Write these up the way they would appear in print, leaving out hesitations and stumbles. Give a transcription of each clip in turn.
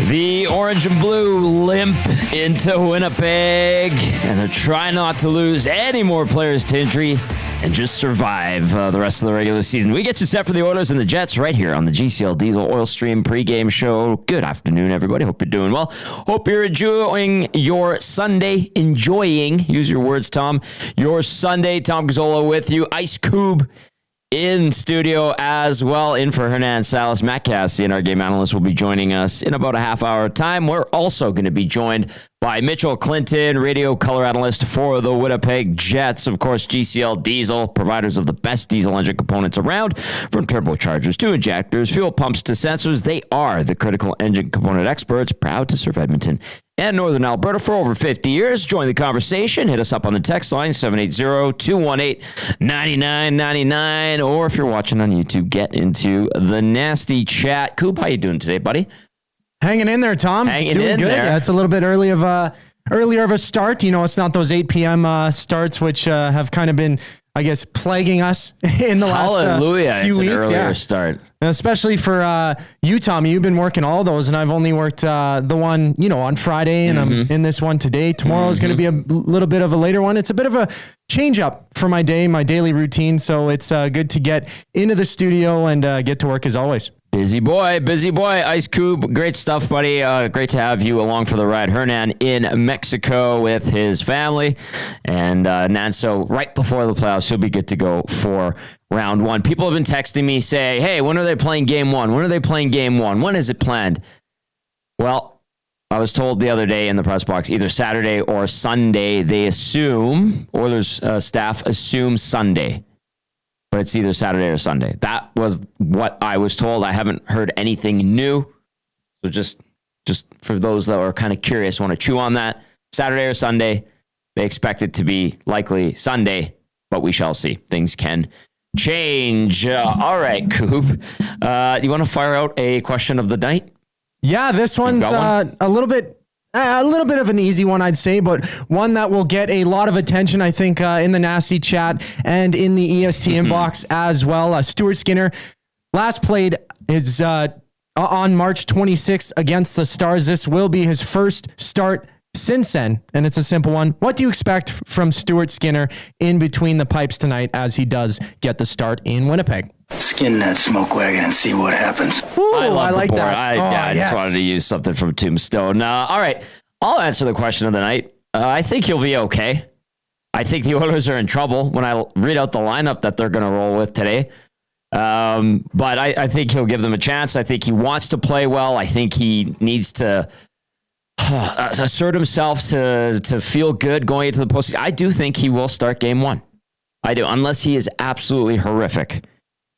The orange and blue limp into Winnipeg, and they're trying not to lose any more players to injury and just survive the rest of the regular season. We get you set for the Oilers and the Jets right here on the GCL Diesel Oil Stream pregame show. Good afternoon, everybody. Hope you're doing well. Hope you're enjoying your Sunday. Use your words, Tom. Your Sunday. Tom Gazzola with you. Ice Koob in studio as well. In for Hernan Salas. Matt Kassian, our game analyst, will be joining us in about a half hour time. We're also going to be joined by Mitchell Clinton, Radio Colour Analyst for the Winnipeg Jets. Of course, GCL Diesel, providers of the best diesel engine components around, from turbochargers to injectors, fuel pumps to sensors. They are the critical engine component experts, proud to serve Edmonton and Northern Alberta for over 50 years. Join the conversation. Hit us up on the text line, 780-218-9999. Or if you're watching on YouTube, get into the nasty chat. Koob, how you doing today, buddy? Hanging in there, Tom. Doing good. There. Yeah, it's a little bit earlier of a start. You know, it's not those 8 p.m. Starts, which have kind of been, I guess, plaguing us in the last few it's weeks. An earlier start. And especially for you, Tom. You've been working all those, and I've only worked the one, on Friday, and I'm in this one today. Tomorrow is going to be a little bit of a later one. It's a bit of a change up for my day, my daily routine. So it's good to get into the studio and get to work as always. Busy boy, Ice Koob. Great stuff, buddy. Great to have you along for the ride. Hernan in Mexico with his family. And Nanso, right before the playoffs, he'll be good to go for round one. People have been texting me, say, hey, when are they playing game one? When is it planned? Well, I was told the other day in the press box, either Saturday or Sunday. They assume, Oilers staff assume Sunday. But it's either Saturday or Sunday. That was what I was told. I haven't heard anything new. So just for those that are kind of curious, want to chew on that, Saturday or Sunday, they expect it to be likely Sunday, but we shall see. Things can change. All right, Koob. Do you want to fire out a question of the night? Yeah, this one's a little bit of an easy one, I'd say, but one that will get a lot of attention, I think, in the nasty chat and in the EST inbox as well. Stuart Skinner last played his on March 26th against the Stars. This will be his first start since then, and it's a simple one. What do you expect from Stuart Skinner in between the pipes tonight as he does get the start in Winnipeg? Skin that smoke wagon and see what happens. Ooh, I like that. I just wanted to use something from Tombstone. All right, I'll answer the question of the night. I think he'll be okay. I think the Oilers are in trouble when I read out the lineup that they're going to roll with today. But I think he'll give them a chance. I think he wants to play well. I think he needs to assert himself to feel good going into the postseason. I do think he will start game one. I do, unless he is absolutely horrific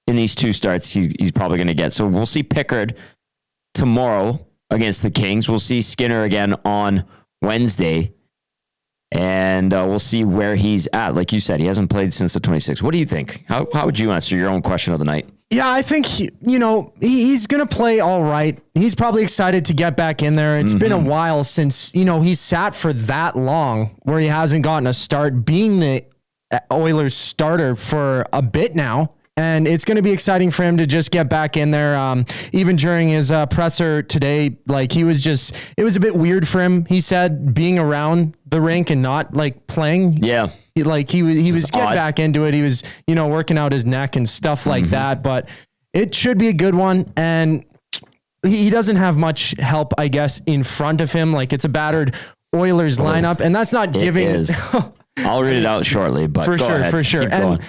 in these two starts he's probably going to get. So we'll see Pickard tomorrow against the Kings. We'll see Skinner again on Wednesday. And we'll see where he's at. Like you said, he hasn't played since the 26th. What do you think? How would you answer your own question of the night? Yeah, I think, he's going to play all right. He's probably excited to get back in there. It's been a while since, he's sat for that long where he hasn't gotten a start, being the Oilers starter for a bit now. And it's going to be exciting for him to just get back in there. Even during his presser today, it was a bit weird for him. He said being around the rink and not playing. Yeah. He was getting back into it. He was, working out his neck and stuff like that, but it should be a good one. And he doesn't have much help, I guess, in front of him. It's a battered Oilers lineup, and that's not giving. I'll read it out shortly, but for sure. Keep going.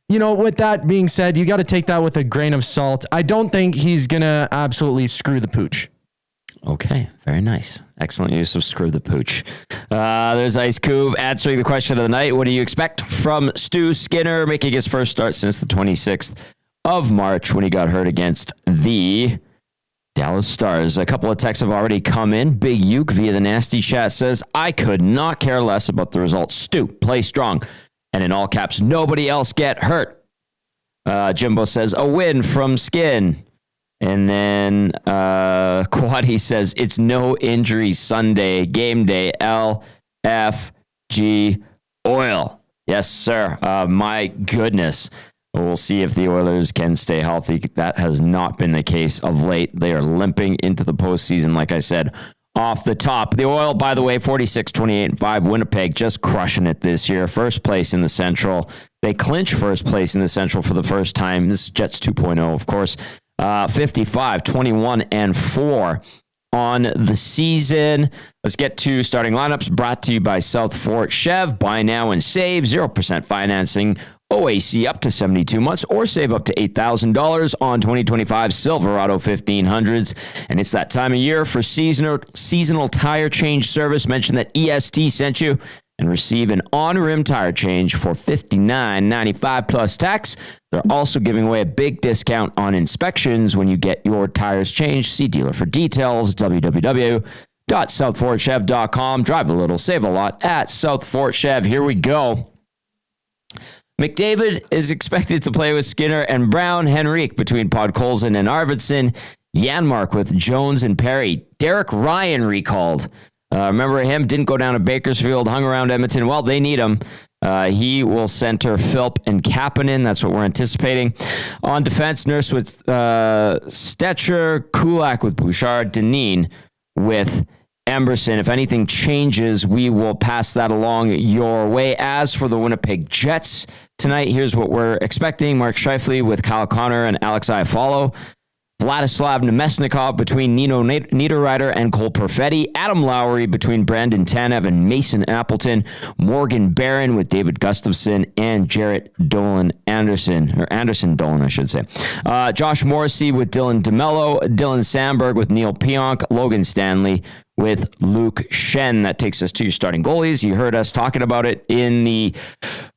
With that being said, you got to take that with a grain of salt. I don't think he's going to absolutely screw the pooch. Okay, very nice. Excellent use of screw the pooch. There's Ice Koob answering the question of the night. What do you expect from Stu Skinner making his first start since the 26th of March when he got hurt against the Dallas Stars? A couple of texts have already come in. Big Uke via the nasty chat says, I could not care less about the results. Stu, play strong. And in all caps, nobody else get hurt. Jimbo says, a win from Skin. And then Quaddy says, it's no injuries Sunday, game day, LFG oil. Yes, sir. My goodness. We'll see if the Oilers can stay healthy. That has not been the case of late. They are limping into the postseason, like I said, off the top. The Oil, by the way, 46-28-5. Winnipeg just crushing it this year. First place in the Central. They clinch first place in the Central for the first time. This is Jets 2.0, of course. 55-21-4 on the season. Let's get to starting lineups brought to you by South Fort Chev. Buy now and save. 0% financing. OAC up to 72 months or save up to $8,000 on 2025 Silverado 1500s. And it's that time of year for seasonal tire change service. Mention that EST sent you and receive an on-rim tire change for $59.95 plus tax. They're also giving away a big discount on inspections when you get your tires changed. See dealer for details. www.southfortchev.com. Drive a little, save a lot at South Fort Chev. Here we go. McDavid is expected to play with Skinner and Brown, Henrique between Podkolzin and Arvidsson, Janmark with Jones and Perry. Derek Ryan recalled. Remember him? Didn't go down to Bakersfield, hung around Edmonton. Well, they need him. He will center Philp and Kapanen. That's what we're anticipating. On defense, Nurse with Stetcher, Kulak with Bouchard, Dineen with Emberson. If anything changes, we will pass that along your way. As for the Winnipeg Jets tonight, here's what we're expecting. Mark Scheifele with Kyle Connor and Alex Iafallo. Vladislav Nemesnikov between Nino Niederreiter and Cole Perfetti. Adam Lowry between Brandon Tanev and Mason Appleton. Morgan Barron with David Gustafson and Jarrett Dolan Anderson, or Anderson Dolan, I should say. Josh Morrissey with Dylan DeMello. Dylan Sandberg with Neil Pionk. Logan Stanley with Luke Shen. That takes us to your starting goalies. You heard us talking about it in the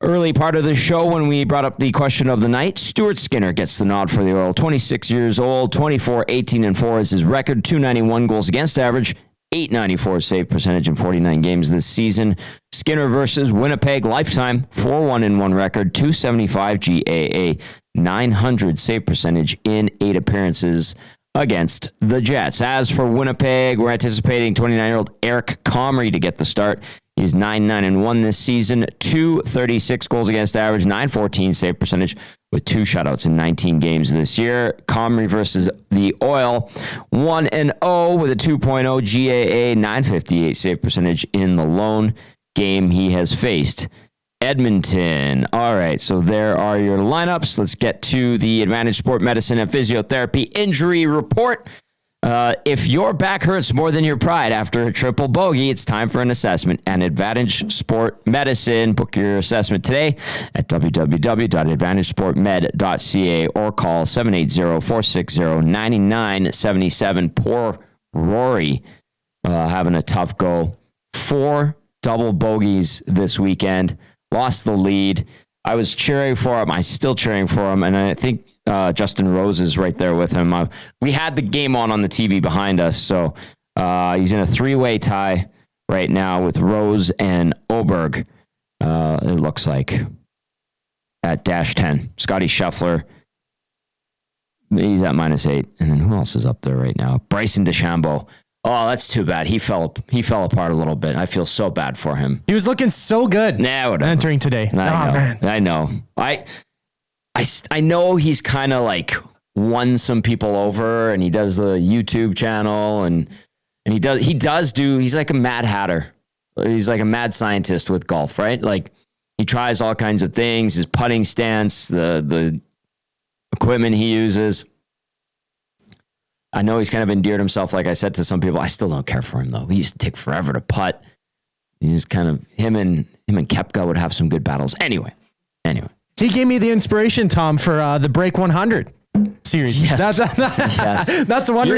early part of the show when we brought up the question of the night. Stuart Skinner gets the nod for the Oil. 26 years old, 24-18-4 is his record, 291 goals against average, 894 save percentage in 49 games this season. Skinner versus Winnipeg, lifetime 4-1-1 record, 275 GAA, 900 save percentage in 8 appearances against the Jets. As for Winnipeg, we're anticipating 29-year-old Eric Comrie to get the start. He's 9-9-1 this season, 236 goals against average, 914 save percentage with 2 shutouts in 19 games this year. Comrie versus the Oil, 1-0 with a 2.0 GAA, 958 save percentage in the lone game he has faced. Edmonton. All right, so there are your lineups. Let's get to the Advantage Sport Medicine and Physiotherapy injury report. If your back hurts more than your pride after a triple bogey, it's time for an assessment. And Advantage Sport Medicine, book your assessment today at www.advantagesportmed.ca or call 780-460-9977. Poor Rory having a tough go. 4 double bogeys this weekend. Lost the lead. I was cheering for him. I'm still cheering for him. And I think Justin Rose is right there with him. We had the game on the TV behind us. So he's in a 3-way tie right now with Rose and Oberg. It looks like at -10. Scotty Scheffler, he's at -8. And then who else is up there right now? Bryson DeChambeau. Oh, that's too bad. He fell apart a little bit. I feel so bad for him. He was looking so good entering today. Man. I know. I know he's kind of like won some people over, and he does the YouTube channel, and he's like a mad hatter. He's like a mad scientist with golf, right? Like he tries all kinds of things, his putting stance, the equipment he uses. I know he's kind of endeared himself, like I said, to some people. I still don't care for him, though. He used to take forever to putt. He's kind of, him and Koepka would have some good battles. Anyway. He gave me the inspiration, Tom, for the Break 100 series. Yes. That's one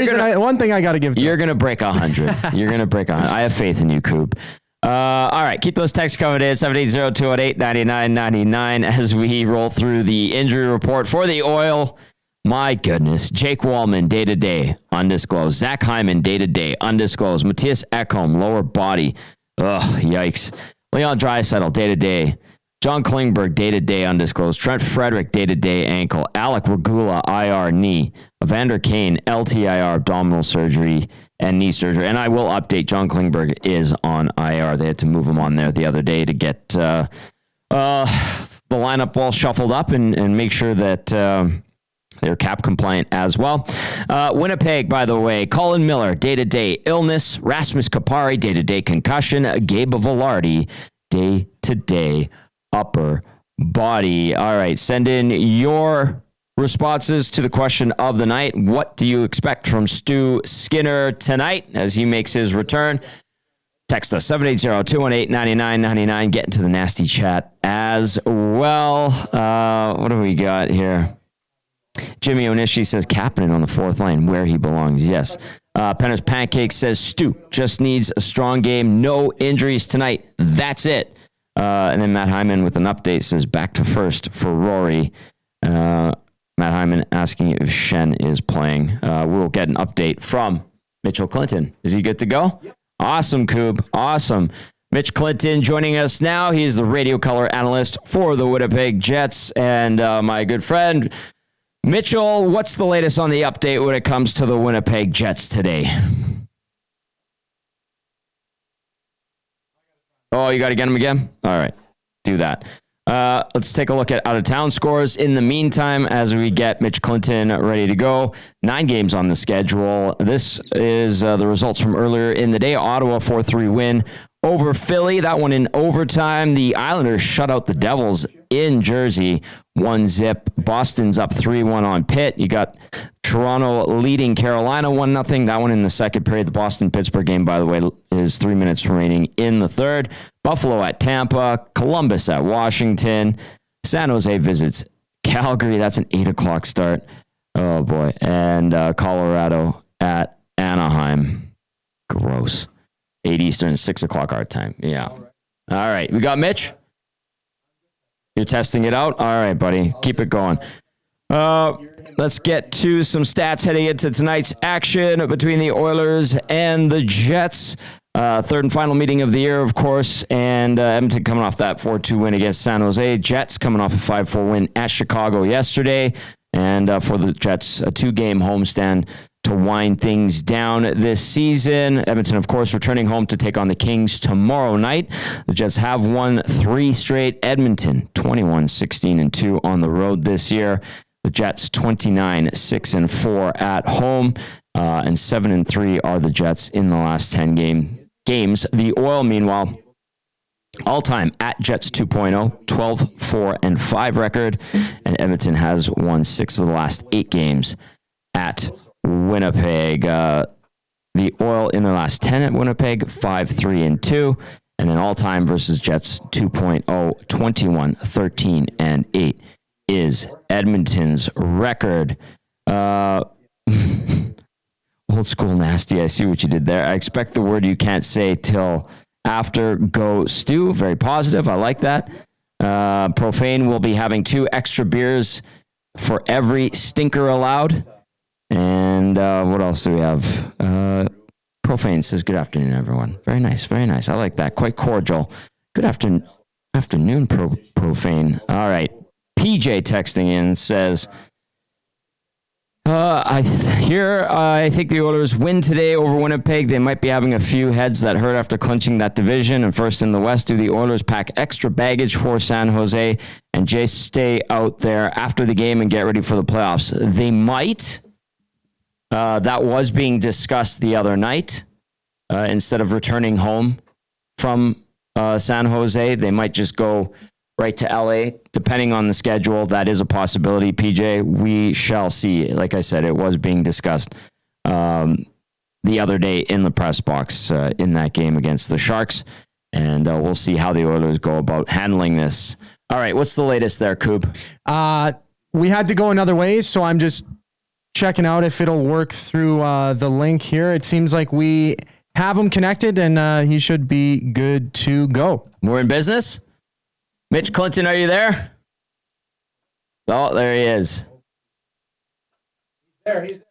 thing I got to give to You're going to break 100. You're going to break 100. I have faith in you, Koob. All right, keep those texts coming in, 780-218-9999 as we roll through the injury report for the Oil. My goodness. Jake Wallman, day-to-day, undisclosed. Zach Hyman, day-to-day, undisclosed. Mattias Ekholm, lower body. Ugh, yikes. Leon Draisaitl, day-to-day. John Klingberg, day-to-day, undisclosed. Trent Frederick, day-to-day, ankle. Alec Regula, IR, knee. Evander Kane, LTIR, abdominal surgery and knee surgery. And I will update, John Klingberg is on IR. They had to move him on there the other day to get the the lineup all shuffled up and make sure that they're cap compliant as well. Winnipeg, by the way, Colin Miller, day-to-day illness. Rasmus Kapari, day-to-day concussion. Gabe Velarde, day-to-day upper body. All right, send in your responses to the question of the night. What do you expect from Stu Skinner tonight as he makes his return? Text us 780-218-9999. Get into the nasty chat as well. What do we got here? Jimmy Onishi says Kapanen on the fourth line, where he belongs. Yes. Penner's Pancake says Stu just needs a strong game. No injuries tonight. That's it. And then Matt Hyman with an update says back to first for Rory. Matt Hyman asking if Shen is playing. We'll get an update from Mitchell Clinton. Is he good to go? Yep. Awesome, Koob. Awesome. Mitch Clinton joining us now. He's the radio color analyst for the Winnipeg Jets. And my good friend, Mitchell, what's the latest on the update when it comes to the Winnipeg Jets today? Oh, you got to get him again? All right, do that. Let's take a look at out-of-town scores. In the meantime, as we get Mitch Clinton ready to go, 9 games on the schedule. This is the results from earlier in the day. Ottawa 4-3 win over Philly. That one in overtime. The Islanders shut out the Devils in Jersey, 1-0. Boston's up 3-1 on Pitt. You got Toronto leading Carolina 1-0. That one in the second period. The Boston-Pittsburgh game, by the way, is 3 minutes remaining in the third. Buffalo at Tampa. Columbus at Washington. San Jose visits Calgary. That's an 8 o'clock start. Oh, boy. And Colorado at Anaheim. Gross. 8 Eastern, 6 o'clock our time. Yeah. All right. We got Mitch? You're testing it out? All right, buddy. Keep it going. Let's get to some stats heading into tonight's action between the Oilers and the Jets. Third and final meeting of the year, of course, and Edmonton coming off that 4-2 win against San Jose. Jets coming off a 5-4 win at Chicago yesterday. And for the Jets, a 2-game homestand to wind things down this season. Edmonton, of course, returning home to take on the Kings tomorrow night. The Jets have won 3 straight. Edmonton, 21-16-2 on the road this year. The Jets, 29-6-4 at home. And 7-3 are the Jets in the last 10 games. The Oil, meanwhile, all-time at Jets 2.0, 12-4-5 record. And Edmonton has won 6 of the last 8 games at Winnipeg. The Oil in their last 10 at Winnipeg, 5-3-2. And then all-time versus Jets 2.0, 21-13-8 is Edmonton's record. Old school nasty. I see what you did there. I expect the word you can't say till after go Stu. Very positive. I like that. Profane will be having 2 extra beers for every stinker allowed. And what else do we have? Profane says, good afternoon, everyone. Very nice, very nice. I like that. Quite cordial. Good afternoon, Profane. All right. PJ texting in says, I think the Oilers win today over Winnipeg. They might be having a few heads that hurt after clinching that division. And first in the West, do the Oilers pack extra baggage for San Jose and just stay out there after the game and get ready for the playoffs? They might. That was being discussed the other night. Instead of returning home from San Jose, they might just go right to LA, depending on the schedule. That is a possibility, PJ. We shall see. Like I said, it was being discussed the other day in the press box in that game against the Sharks. And we'll see how the Oilers go about handling this. All right, what's the latest there, Koob? We had to go another way, so I'm just checking out if it'll work through the link here. It seems like we have him connected, and he should be good to go. We're in business? Mitch Clinton, are you there? Oh, there he is.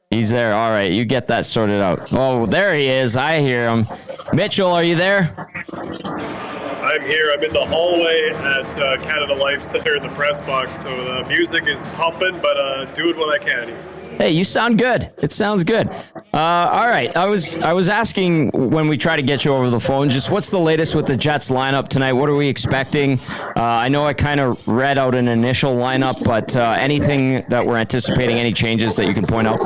He's there. All right, you get that sorted out. Oh, there he is. I hear him. Mitchell, are you there? I'm here. I'm in the hallway at Canada Life Center in the press box, so the music is pumping, but doing what I can here. Hey, you sound good. It sounds good. All right. I was asking when we try to get you over the phone, just what's the latest with the Jets lineup tonight? What are we expecting? I know I kind of read out an initial lineup, but anything that we're anticipating, any changes that you can point out?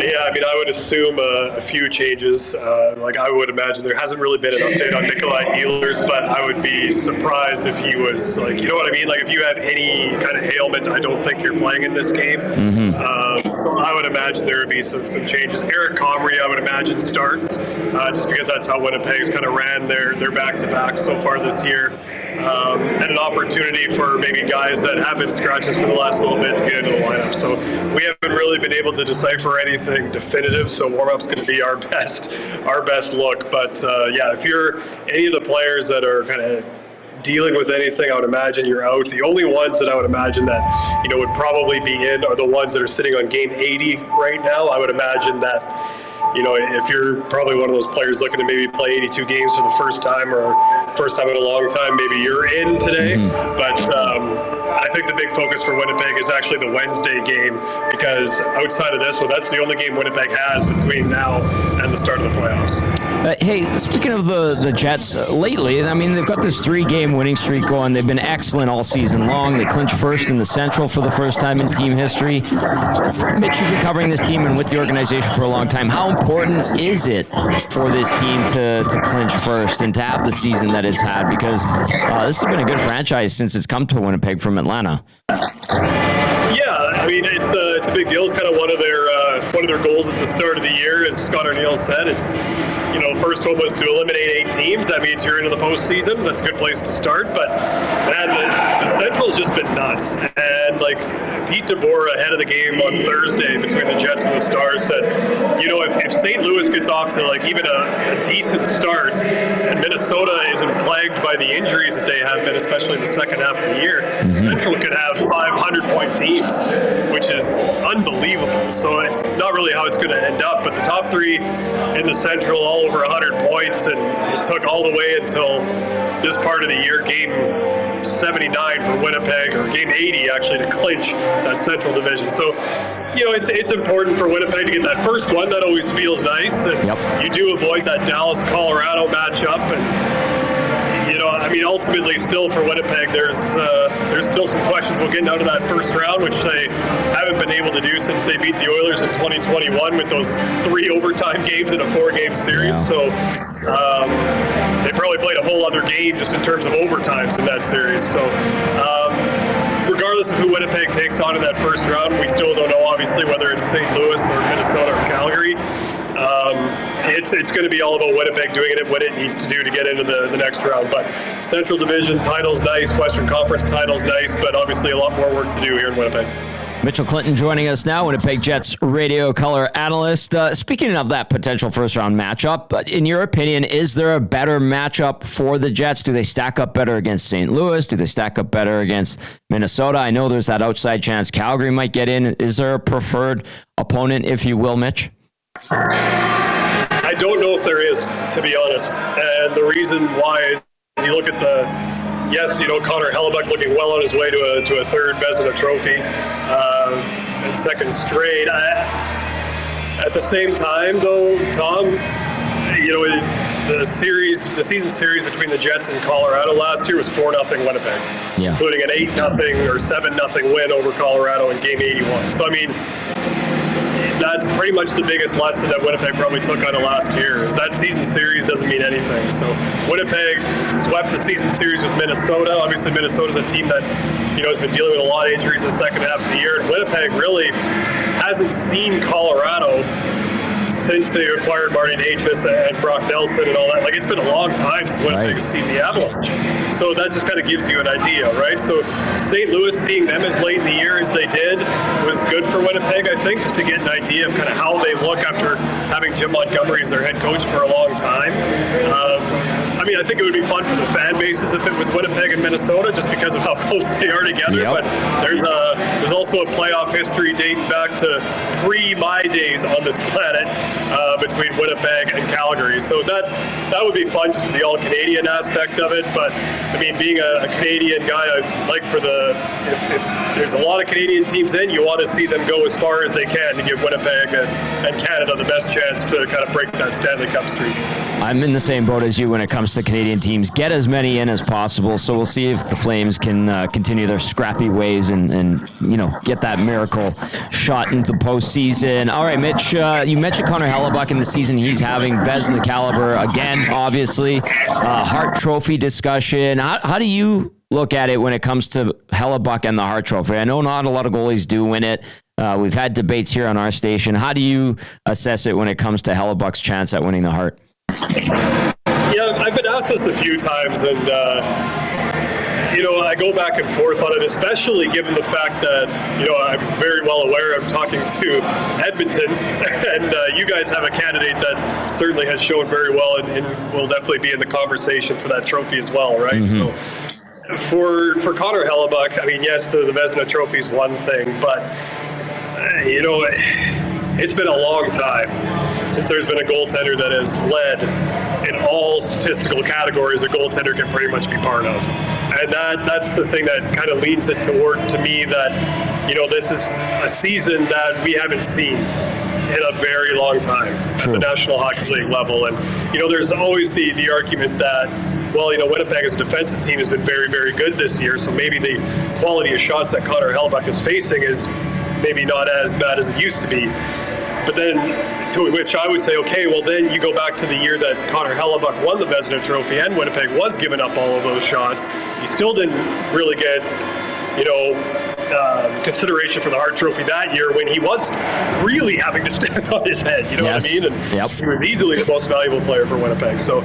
Yeah, I mean, I would assume a few changes. I would imagine there hasn't really been an update on Nikolai Ehlers, but I would be surprised if he was you know what I mean? Like, if you have any kind of ailment, I don't think you're playing in this game. Mm-hmm. So I would imagine there would be some changes. Eric Comrie, I would imagine, starts just because that's how Winnipeg's kind of ran their back-to-back so far this year. And an opportunity for maybe guys that have been scratches for the last little bit to get into the lineup. So we haven't really been able to decipher anything definitive, so warm-up's going to be our best look. But if you're any of the players that are kind of dealing with anything, I would imagine you're out. The only ones that I would imagine that would probably be in are the ones that are sitting on game 80 right now. I would imagine that if you're probably one of those players looking to maybe play 82 games for the first time or first time in a long time, maybe you're in today. Mm-hmm. But I think the big focus for Winnipeg is actually the Wednesday game, because outside of this, that's the only game Winnipeg has between now and the start of the playoffs. Hey, speaking of the Jets, lately, I mean, they've got this 3-game winning streak going. They've been excellent all season long. They clinched first in the Central for the first time in team history. Mitch, you've been covering this team and with the organization for a long time. How important is it for this team to clinch first and to have the season that it's had? Because this has been a good franchise since it's come to Winnipeg from Atlanta. Yeah, I mean, it's a big deal. It's kind of one of their goals at the start of the year, as Scott O'Neill said. It's first one was to eliminate 8 teams. That means you're into the postseason. That's a good place to start. But man, the Central's just been nuts. And Pete DeBoer ahead of the game on Thursday between the Jets and the Stars said, if St. Louis gets off to even a decent start, and Minnesota isn't plagued by the injuries that they have been, especially in the second half of the year, Central could have 500-point teams, which is unbelievable. So it's not really how it's going to end up. But the top 3 in the Central, all over 100 points, and it took all the way until this part of the year, game 79 for Winnipeg, or game 80 actually, to clinch that Central division. So it's important for Winnipeg to get that first one. That always feels nice, and you do avoid that Dallas-Colorado matchup. And ultimately, still for Winnipeg, there's still some questions about getting out of that first round, which they haven't been able to do since they beat the Oilers in 2021 with those 3 overtime games in a 4-game series. Yeah. So they probably played a whole other game just in terms of overtimes in that series. So regardless of who Winnipeg takes on in that first round, we still don't know, obviously, whether it's St. Louis or Minnesota or Calgary. It's going to be all about Winnipeg doing it what it needs to do to get into the next round. But Central Division title's nice, Western Conference title's nice, but obviously a lot more work to do here in Winnipeg. Mitchell Clinton joining us now, Winnipeg Jets Radio Colour Analyst. Speaking of that potential first-round matchup, in your opinion, is there a better matchup for the Jets? Do they stack up better against St. Louis? Do they stack up better against Minnesota? I know there's that outside chance Calgary might get in. Is there a preferred opponent, if you will, Mitch? I don't know if there is, to be honest. And the reason why is you look at Connor Hellebuyck looking well on his way to a third Vezina trophy and second straight. At the same time, though, Tom, the season series between the Jets and Colorado last year was 4-0 Winnipeg, including an 8-0 or 7-0 win over Colorado in Game 81. So, that's pretty much the biggest lesson that Winnipeg probably took out of last year, is that season series doesn't mean anything. So Winnipeg swept the season series with Minnesota. Obviously, Minnesota's a team that has been dealing with a lot of injuries the second half of the year. And Winnipeg really hasn't seen Colorado since they acquired Marty Natchez and Brock Nelson and all that. It's been a long time since Winnipeg has seen the Avalanche. So that just kind of gives you an idea, right? So St. Louis, seeing them as late in the year as they did, was good for Winnipeg, I think, just to get an idea of kind of how they look after having Jim Montgomery as their head coach for a long time. I mean, I think it would be fun for the fan bases if it was Winnipeg and Minnesota, just because of how close they are together. Yep. But there's also a playoff history dating back to pre-my days on this planet between Winnipeg and Calgary. So that would be fun just for the all-Canadian aspect of it. But I mean, being a Canadian guy, I like for if there's a lot of Canadian teams in, you want to see them go as far as they can to give Winnipeg and Canada the best chance to kind of break that Stanley Cup streak. I'm in the same boat as you when it comes to Canadian teams. Get as many in as possible. So we'll see if the Flames can continue their scrappy ways and get that miracle shot into the postseason. All right, Mitch, you mentioned Connor Hellebuyck in the season he's having. Vezina caliber again, obviously. Hart Trophy discussion. How do you look at it when it comes to Hellebuyck and the Hart Trophy? I know not a lot of goalies do win it. We've had debates here on our station. How do you assess it when it comes to Hellebuck's chance at winning the Hart? Yeah, I've been asked this a few times, and I go back and forth on it, especially given the fact that I'm very well aware I'm talking to Edmonton, and you guys have a candidate that certainly has shown very well and will definitely be in the conversation for that trophy as well, right? Mm-hmm. So for Connor Hellebuyck, I mean, yes, the Vezina Trophy is one thing, but it's been a long time since there's been a goaltender that has led in all statistical categories a goaltender can pretty much be part of. And that's the thing that kind of leans it toward to me that, this is a season that we haven't seen in a very long time at the National Hockey League level. And, there's always the argument that, well, Winnipeg as a defensive team has been very, very good this year, so maybe the quality of shots that Connor Hellebuyck is facing is maybe not as bad as it used to be. But then, to which I would say, okay, well then you go back to the year that Connor Hellebuyck won the Vezina Trophy and Winnipeg was giving up all of those shots. He still didn't really get, consideration for the Hart Trophy that year when he was really having to stand on his head, what I mean? And he was easily the most valuable player for Winnipeg. So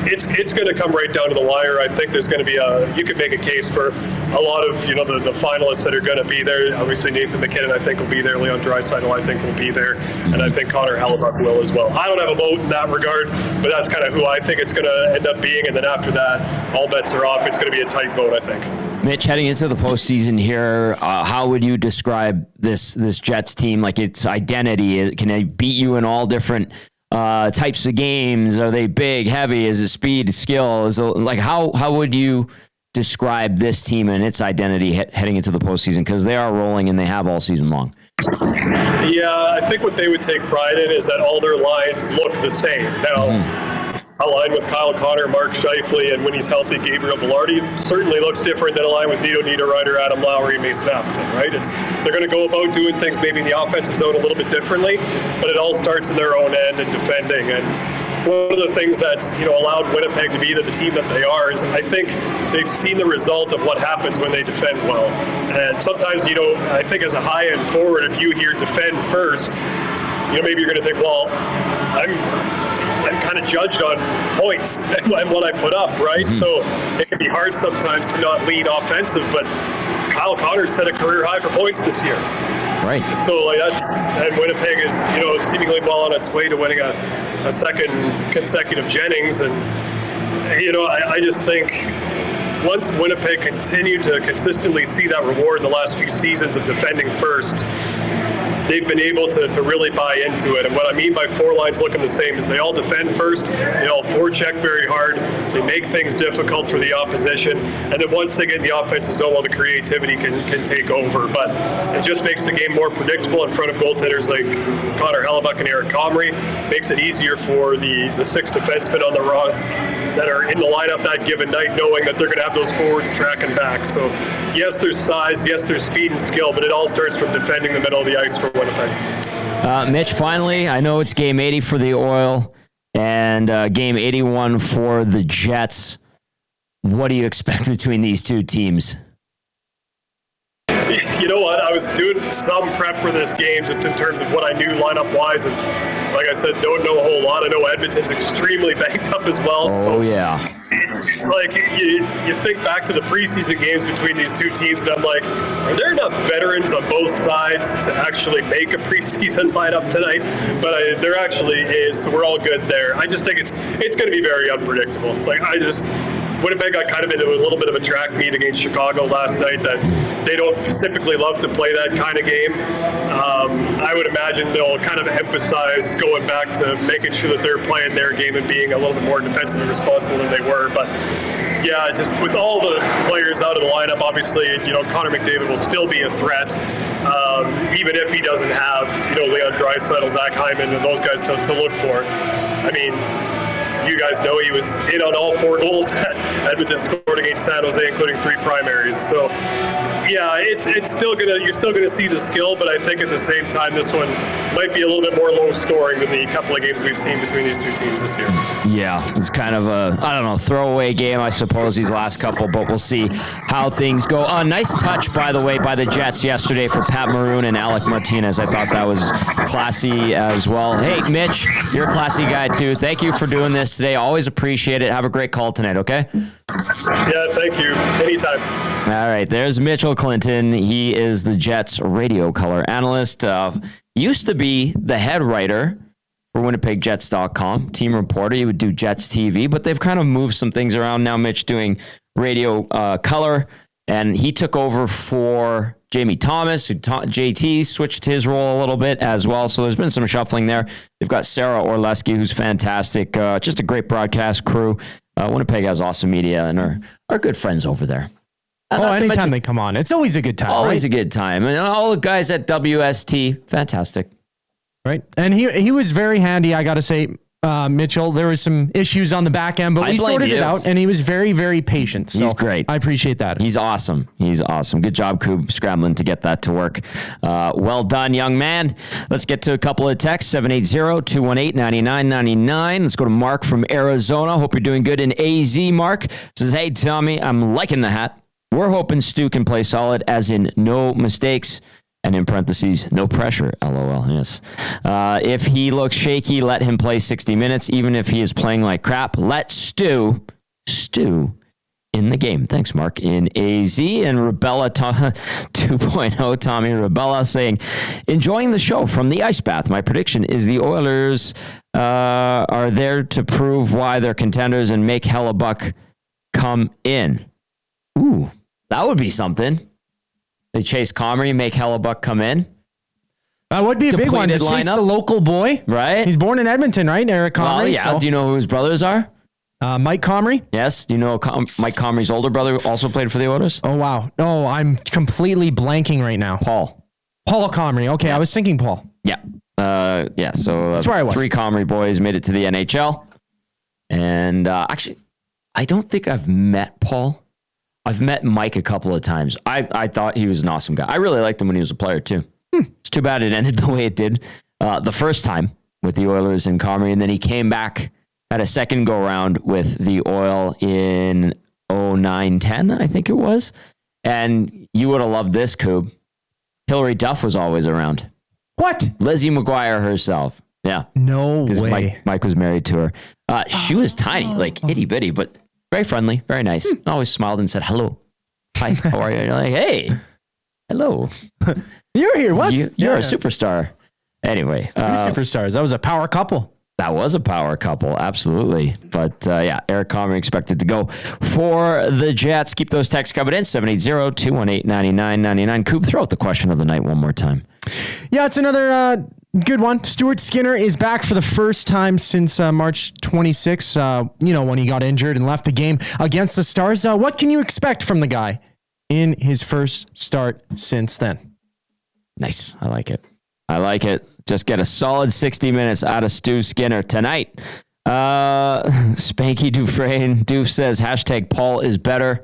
it's going to come right down to the wire. I think there's going to be you could make a case for a lot of, the finalists that are going to be there. Obviously, Nathan McKinnon, I think, will be there. Leon Draisaitl, I think, will be there. And I think Connor Hellebuyck will as well. I don't have a vote in that regard, but that's kind of who I think it's going to end up being. And then after that, all bets are off. It's going to be a tight vote, I think. Mitch, heading into the postseason here, how would you describe this Jets team, like its identity? Can they beat you in all different types of games? Are they big, heavy? Is it speed, skill? How would you describe this team and its identity heading into the postseason? Because they are rolling and they have all season long. Yeah, I think what they would take pride in is that all their lines look the same. Now, a line with Kyle Connor, Mark Scheifele, and when he's healthy, Gabriel Velarde certainly looks different than a line with Nito Niederreiter, Adam Lowry, and Mason Appleton, right? They're going to go about doing things maybe in the offensive zone a little bit differently, but it all starts in their own end and defending. And one of the things that's allowed Winnipeg to be the team that they are is I think they've seen the result of what happens when they defend well. And sometimes, I think as a high-end forward, if you hear defend first, maybe you're going to think, well, I'm kind of judged on points and what I put up, right? So it can be hard sometimes to not lean offensive, but Kyle Connor set a career high for points this year. Right. So and Winnipeg is, seemingly well on its way to winning a second consecutive Jennings. And, I just think once Winnipeg continued to consistently see that reward in the last few seasons of defending first, they've been able to really buy into it. And what I mean by four lines looking the same is they all defend first, they all forecheck very hard, they make things difficult for the opposition, and then once they get in the offensive zone, the creativity can take over. But it just makes the game more predictable in front of goaltenders like Connor Hellebuyck and Eric Comrie, makes it easier for the six defensemen on the raw that are in the lineup that given night, knowing that they're going to have those forwards tracking back. So yes, there's size, yes, there's speed and skill, but it all starts from defending the middle of the ice for Winnipeg. Mitch, finally, I know it's game 80 for the Oil and game 81 for the Jets. What do you expect between these two teams? You know what? I was doing some prep for this game just in terms of what I knew lineup-wise, and like I said, don't know a whole lot. I know Edmonton's extremely banged up as well. Oh, yeah. It's like you think back to the preseason games between these two teams, and I'm like, are there enough veterans on both sides decides to actually make a preseason lineup tonight, but there actually is, so we're all good there. I just think it's going to be very unpredictable. Winnipeg got kind of into a little bit of a track meet against Chicago last night that they don't typically love to play that kind of game. I would imagine they'll kind of emphasize going back to making sure that they're playing their game and being a little bit more defensively responsible than they were. But yeah, just with all the players out of the lineup, obviously, Connor McDavid will still be a threat, even if he doesn't have, Leon Draisaitl, Zach Hyman, and those guys to look for. I mean, you guys know he was in on all 4 goals that Edmonton scored against San Jose, including 3 primaries. So, yeah, it's still you're still gonna see the skill, but I think at the same time this one might be a little bit more low scoring than the couple of games we've seen between these 2 teams this year. Yeah, it's kind of a throwaway game, I suppose, these last couple, but we'll see how things go. Nice touch, by the way, by the Jets yesterday for Pat Maroon and Alec Martinez. I thought that was classy as well. Hey, Mitch, you're a classy guy too. Thank you for doing this today. Always appreciate it. Have a great call tonight, okay? Yeah, thank you. Anytime. All right, there's Mitchell Clinton. He is the Jets Radio Colour Analyst. Used to be the head writer for WinnipegJets.com, team reporter. He would do Jets TV, but they've kind of moved some things around now. Mitch doing Radio Colour, and he took over for Jamie Thomas, who JT switched his role a little bit as well. So there's been some shuffling there. They've got Sarah Orleski, who's fantastic. Just a great broadcast crew. Winnipeg has awesome media and are good friends over there. Anytime they come on, it's always a good time. Always a good time. And all the guys at WST, fantastic. Right. And he was very handy, I got to say, Mitchell. There was some issues on the back end, but we sorted it out, and he was very, very patient. So he's great. I appreciate that. He's awesome. Good job, Koob, scrambling to get that to work. Well done, young man. Let's get to a couple of texts, 780-218-9999. Let's go to Mark from Arizona. Hope you're doing good in AZ. Mark says, hey, Tommy, I'm liking the hat. We're hoping Stu can play solid, as in no mistakes, and in parentheses, no pressure, LOL, yes. If he looks shaky, let him play 60 minutes, even if he is playing like crap. Let Stu in the game. Thanks, Mark, in AZ. And Rebella 2.0, Tommy Rebella saying, enjoying the show from the ice bath. My prediction is the Oilers are there to prove why they're contenders and make Hellebuyck come in. Ooh. That would be something. They chase Comrie, make Hellebuyck come in. That would be a big one to chase the local boy. Right. He's born in Edmonton, right? Eric Comrie. Well, yeah. So. Do you know who his brothers are? Mike Comrie. Yes. Do you know Mike Comrie's older brother also played for the Oilers? Oh, wow. No, I'm completely blanking right now. Paul Comrie. Okay, yeah. I was thinking Paul. Yeah. Yeah. So that's where I was. 3 Comrie boys made it to the NHL. And actually, I don't think I've met Paul. I've met Mike a couple of times. I thought he was an awesome guy. I really liked him when he was a player too. It's too bad it ended the way it did the first time with the Oilers and Comrie, and then he came back, had a second go around with the Oil in 09-10, I think it was. And you would have loved this, Koob. Hillary Duff was always around. What? Lizzie McGuire herself. Yeah. No way. Mike was married to her. She was tiny, like itty bitty, but very friendly, very nice. Always smiled and said, hello. Hi, how are you? And you're like, hey, hello. You're here. What? You're a superstar. Anyway. Superstars. That was a power couple. That was a power couple. Absolutely. But yeah, Eric Comrie expected to go for the Jets. Keep those texts coming in. 780-218-9999. Koob, throw out the question of the night one more time. Yeah, it's another good one. Stuart Skinner is back for the first time since March 26, when he got injured and left the game against the Stars. What can you expect from the guy in his first start since then? Nice. I like it. Just get a solid 60 minutes out of Stu Skinner tonight. Spanky Doof says, #Paul is better.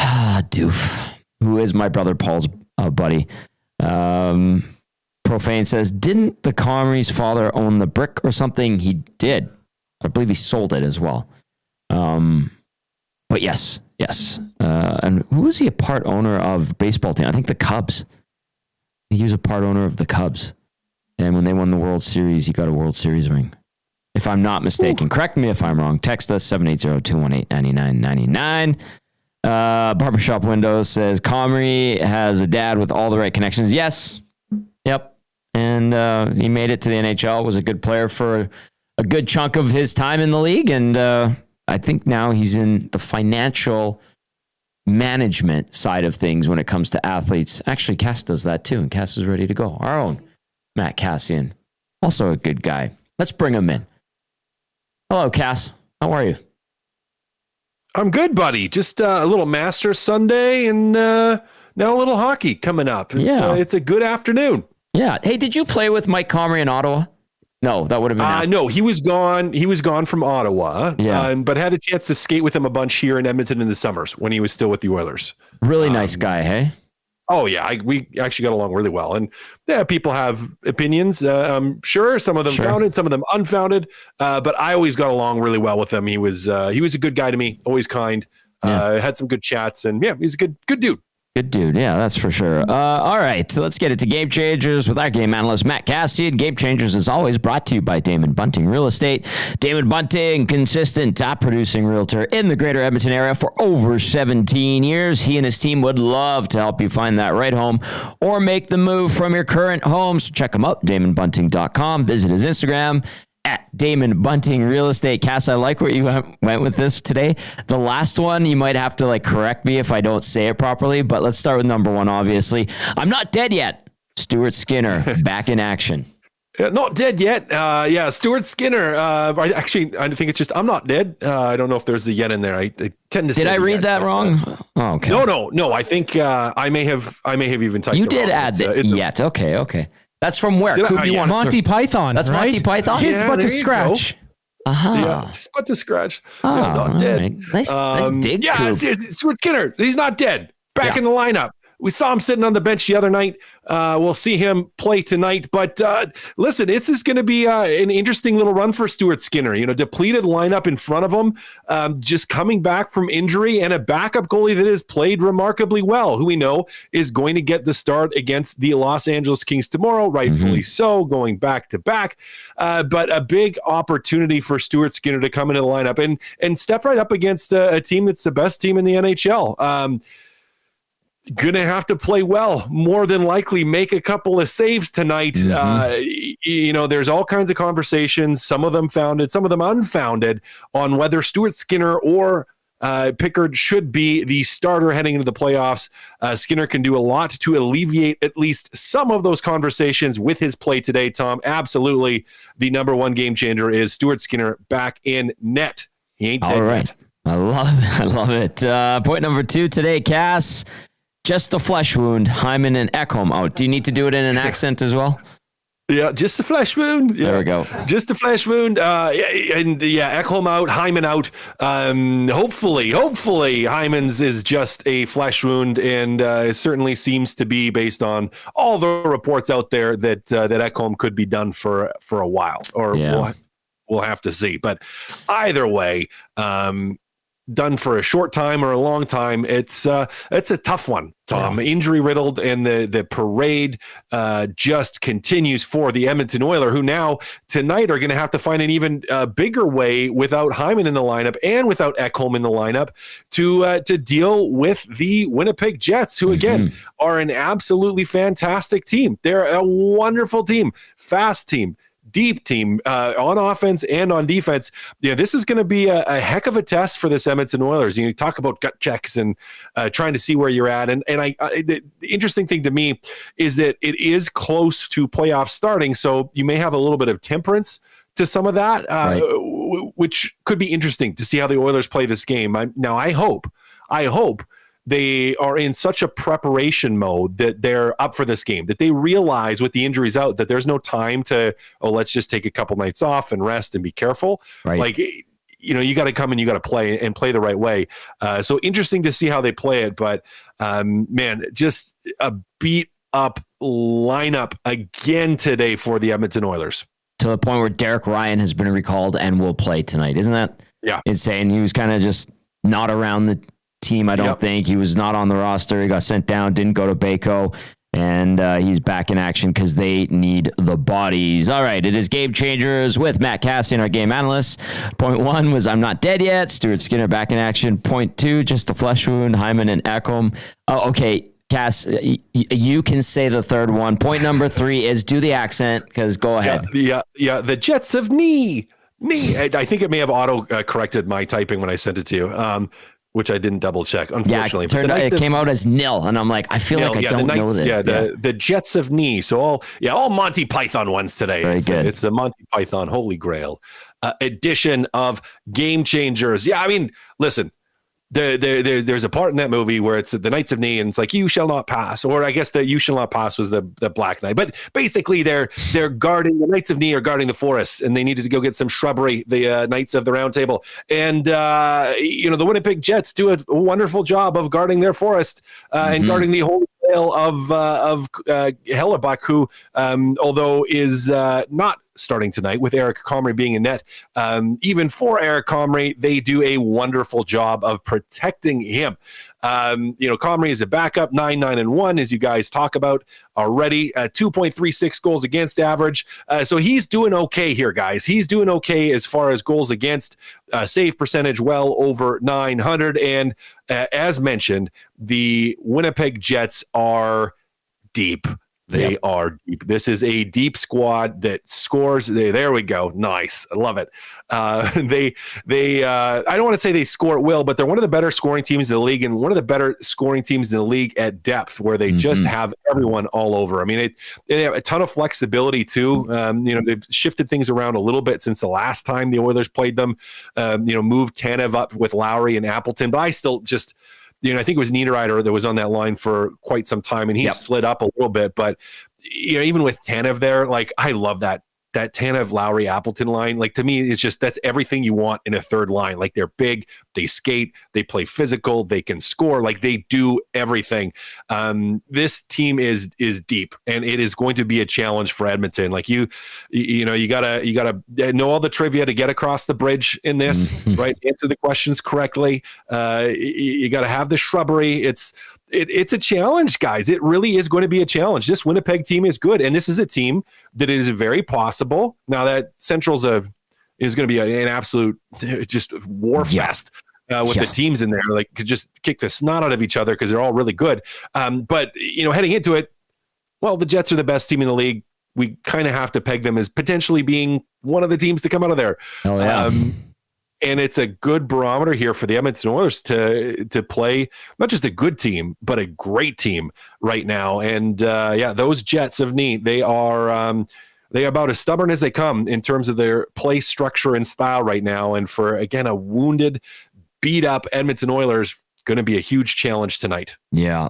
Doof, who is my brother Paul's buddy. Profane says, didn't the Comrie's father own the brick or something? He did. I believe he sold it as well. But yes. And who was he a part owner of baseball team? I think the Cubs. He was a part owner of the Cubs. And when they won the World Series, he got a World Series ring. If I'm not mistaken. Correct me if I'm wrong. Text us 780-218-9999. Barbershop Window says Comrie has a dad with all the right connections. Yes. Yep. And he made it to the NHL, was a good player for a good chunk of his time in the league. And I think now he's in the financial management side of things when it comes to athletes. Actually, Cass does that too, and Cass is ready to go. Our own Matt Kassian, also a good guy. Let's bring him in. Hello, Cass. How are you? I'm good, buddy. Just a little Masters Sunday and now a little hockey coming up. It's a good afternoon. Yeah. Hey, did you play with Mike Comrie in Ottawa? No, that would have been after. No, he was gone. He was gone from Ottawa, but had a chance to skate with him a bunch here in Edmonton in the summers when he was still with the Oilers. Really nice guy, hey? Oh, yeah. We actually got along really well. And yeah, people have opinions. I'm sure some of them founded, some of them unfounded. But I always got along really well with him. He was a good guy to me, always kind. Had some good chats. And yeah, he's a good dude. Good dude. Yeah, that's for sure. All right, so let's get it to Game Changers with our game analyst, Matt Kassian. Game Changers, as always, brought to you by Damon Bunting Real Estate. Damon Bunting, consistent top-producing realtor in the greater Edmonton area for over 17 years. He and his team would love to help you find that right home or make the move from your current home. So check him out, DamonBunting.com. Visit his Instagram, at Damon Bunting Real Estate. Cass, I like where you went with this today. The last one, you might have to correct me if I don't say it properly, but let's start with number one, obviously. I'm not dead yet. Stuart Skinner, back in action. Not dead yet. Stuart Skinner. I think it's just, I'm not dead. I don't know if there's the yet in there. I tend to say. Did I read that wrong? Oh, okay. No. I think I may have even typed it wrong. You did add the yet. Okay. That's from where? Monty Python. That's right? Monty Python? Tis but to scratch. Yeah, just but to scratch. Not dead. Right. Nice dig. Yeah, Stuart Skinner. He's not dead. Back in the lineup. We saw him sitting on the bench the other night. We'll see him play tonight. But listen, this is going to be an interesting little run for Stuart Skinner. Depleted lineup in front of him, just coming back from injury, and a backup goalie that has played remarkably well, who we know is going to get the start against the Los Angeles Kings tomorrow, rightfully so, going back to back. But a big opportunity for Stuart Skinner to come into the lineup and step right up against a team that's the best team in the NHL. Gonna have to play well, more than likely make a couple of saves tonight. There's all kinds of conversations, some of them founded, some of them unfounded, on whether Stuart Skinner or Pickard should be the starter heading into the playoffs. Skinner can do a lot to alleviate at least some of those conversations with his play today, Tom. Absolutely, the number one game changer is Stuart Skinner back in net. He ain't dead all right. yet. I love it. Point number two today, Cass. Just a flesh wound. Hyman and Ekholm out. Do you need to do it in an accent as well? Yeah, just a flesh wound. Yeah. There we go. Just a flesh wound. Ekholm out, Hyman out. Hopefully, Hyman's is just a flesh wound, and it certainly seems to be, based on all the reports out there, that Ekholm could be done for a while, or we'll have to see. But either way, done for a short time or a long time, it's a tough one, Tom. Injury riddled, and the parade just continues for the Edmonton Oilers, who now tonight are going to have to find an even bigger way without Hyman in the lineup and without Ekholm in the lineup to deal with the Winnipeg Jets, who again are an absolutely fantastic team. They're a wonderful team, fast team, deep team on offense and on defense. Yeah, this is going to be a heck of a test for this Edmonton Oilers. You talk about gut checks and trying to see where you're at. And the interesting thing to me is that it is close to playoff starting, so you may have a little bit of temperance to some of that, which could be interesting to see how the Oilers play this game. I hope they are in such a preparation mode that they're up for this game, that they realize with the injuries out that there's no time to, let's just take a couple nights off and rest and be careful. Right. You got to come and you got to play and play the right way. So interesting to see how they play it. But just a beat up lineup again today for the Edmonton Oilers. To the point where Derek Ryan has been recalled and will play tonight. Isn't that insane? He was kind of just not around the team, I don't think. He was not on the roster. He got sent down, didn't go to Baco. And he's back in action because they need the bodies. All right, it is Game Changers with Matt Kassian, our game analyst. Point 1 was I'm not dead yet. Stuart Skinner back in action. Point 2, just a flesh wound. Hyman and Ekholm. Oh, okay, Cass, you can say the third one. Point number 3 is do the accent, because go ahead. Yeah. The Jets of knee. I think it may have auto corrected my typing when I sent it to you. Which I didn't double check, unfortunately. Yeah, it came out as nil, and I'm like, I feel like I don't know this. Yeah, the Jets of knee. So all Monty Python ones today. Very good. It's the Monty Python Holy Grail edition of Game Changers. Yeah, I mean, listen, there's a part in that movie where it's the Knights of Knee, and it's like, you shall not pass, or I guess the you shall not pass was the Black Knight. But basically, they're guarding, the Knights of Knee are guarding the forest, and they needed to go get some shrubbery, the Knights of the Round Table. And the Winnipeg Jets do a wonderful job of guarding their forest and guarding the Holy Grail of Hellebuyck, who although is not starting tonight with Eric Comrie being in net. Even for Eric Comrie, they do a wonderful job of protecting him. Comrie is a backup, 9-9-1, as you guys talk about already, 2.36 goals against average. So he's doing okay here, guys. He's doing okay as far as goals against, save percentage well over 900. And as mentioned, the Winnipeg Jets are deep. They are deep. This is a deep squad that scores. There we go. Nice. I love it. They I don't want to say they score at will, but they're one of the better scoring teams in the league, and one of the better scoring teams in the league at depth, where they just have everyone all over. I mean, they have a ton of flexibility too. They've shifted things around a little bit since the last time the Oilers played them. Moved Tanev up with Lowry and Appleton, but I still just, I think it was Niederreiter that was on that line for quite some time, and he slid up a little bit. But even with Tanev there, like, I love that Tanev, Lowry, Appleton line. Like, to me, it's just, that's everything you want in a third line. Like, they're big, they skate, they play physical, they can score. Like, they do everything. This team is deep, and it is going to be a challenge for Edmonton. Like, you gotta know all the trivia to get across the bridge in this, right? Answer the questions correctly. You got to have the shrubbery. It's a challenge, guys. It really is going to be a challenge. This Winnipeg team is good, and this is a team that is very possible. Now that Central's is going to be an absolute just war fest with the teams in there. Like, could just kick the snot out of each other because they're all really good. But heading into it, well, the Jets are the best team in the league. We kind of have to peg them as potentially being one of the teams to come out of there. Oh, yeah. And it's a good barometer here for the Edmonton Oilers to play not just a good team, but a great team right now. And those Jets of knee, they are about as stubborn as they come in terms of their play structure and style right now. And for, again, a wounded, beat up Edmonton Oilers, going to be a huge challenge tonight. Yeah.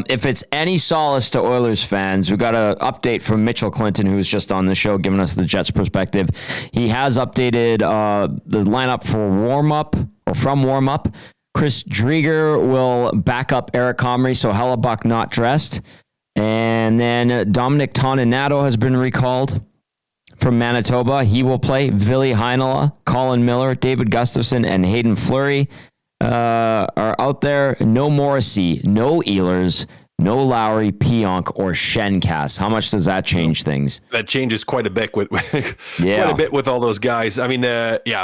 If it's any solace to Oilers fans, we got an update from Mitchell Clinton, who's just on the show, giving us the Jets perspective. He has updated the lineup for from warm-up. Chris Drieger will back up Eric Comrie, so Hellebuyck not dressed. And then Dominic Toninato has been recalled from Manitoba. He will play. Ville Heinola, Colin Miller, David Gustafson, and Hayden Fleury are out there. No Morrissey, no Ehlers, no Lowry, Pionk, or Shenkas. How much does that change things? That changes quite a bit with quite a bit with all those guys. I mean,